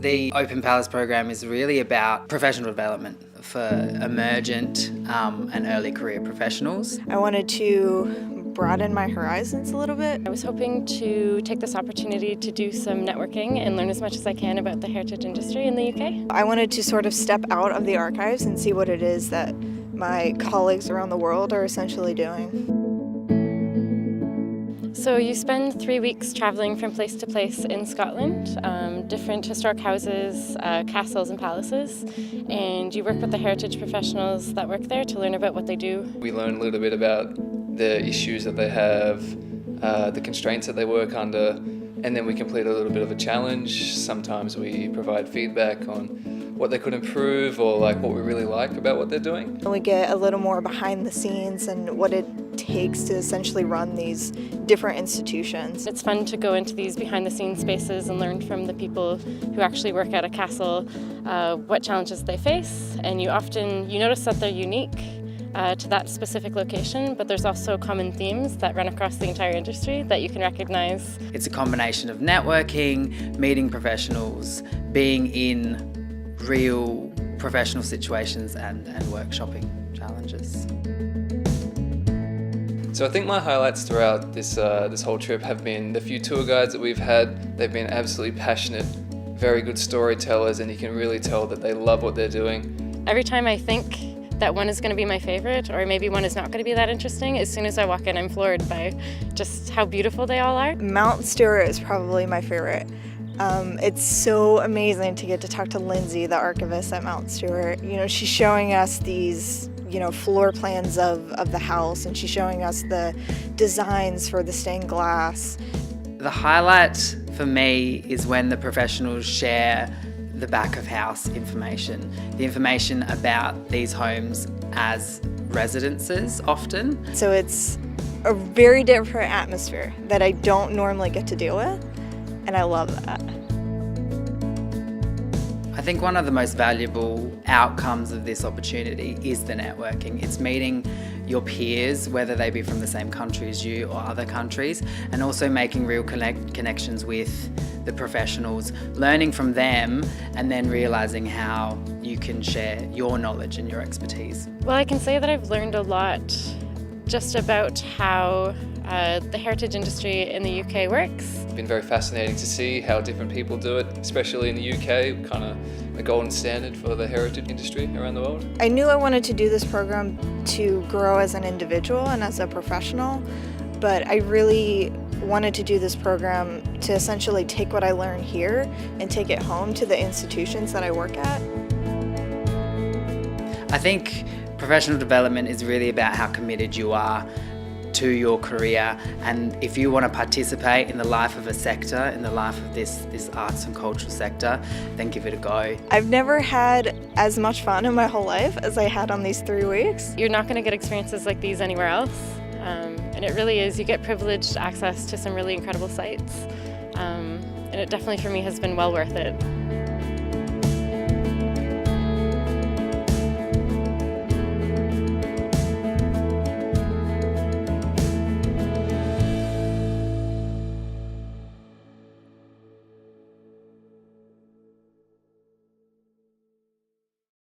The Open Palace program is really about professional development for emergent and early career professionals. I wanted to broaden my horizons a little bit. I was hoping to take this opportunity to do some networking and learn as much as I can about the heritage industry in the UK. I wanted to sort of step out of the archives and see what it is that my colleagues around the world are essentially doing. So you spend 3 weeks travelling from place to place in Scotland, different historic houses, castles and palaces, and you work with the heritage professionals that work there to learn about what they do. We learn a little bit about the issues that they have, the constraints that they work under, and then we complete a little bit of a challenge. Sometimes we provide feedback on what they could improve or like what we really like about what they're doing. And we get a little more behind the scenes and what it takes to essentially run these different institutions. It's fun to go into these behind the scenes spaces and learn from the people who actually work at a castle what challenges they face, and you notice that they're unique to that specific location, but there's also common themes that run across the entire industry that you can recognize. It's a combination of networking, meeting professionals, being in real professional situations and workshopping challenges. So I think my highlights throughout this whole trip have been the few tour guides that we've had. They've been absolutely passionate, very good storytellers, and you can really tell that they love what they're doing. Every time I think that one is going to be my favorite, or maybe one is not going to be that interesting, as soon as I walk in, I'm floored by just how beautiful they all are. Mount Stuart is probably my favorite. It's so amazing to get to talk to Lindsay, the archivist at Mount Stuart. You know, she's showing us these, floor plans of the house, and she's showing us the designs for the stained glass. The highlight for me is when the professionals share the back of house information, the information about these homes as residences often. So it's a very different atmosphere that I don't normally get to deal with, and I love that. I think one of the most valuable outcomes of this opportunity is the networking. It's meeting your peers, whether they be from the same country as you or other countries, and also making real connections with the professionals, learning from them, and then realising how you can share your knowledge and your expertise. Well, I can say that I've learned a lot just about how the heritage industry in the UK works. It's been very fascinating to see how different people do it, especially in the UK, kind of a golden standard for the heritage industry around the world. I knew I wanted to do this program to grow as an individual and as a professional, but I really wanted to do this program to essentially take what I learned here and take it home to the institutions that I work at. I think professional development is really about how committed you are to your career, and if you want to participate in the life of a sector, in the life of this arts and cultural sector, then give it a go. I've never had as much fun in my whole life as I had on these 3 weeks. You're not going to get experiences like these anywhere else, and it really is. You get privileged access to some really incredible sites, and it definitely for me has been well worth it.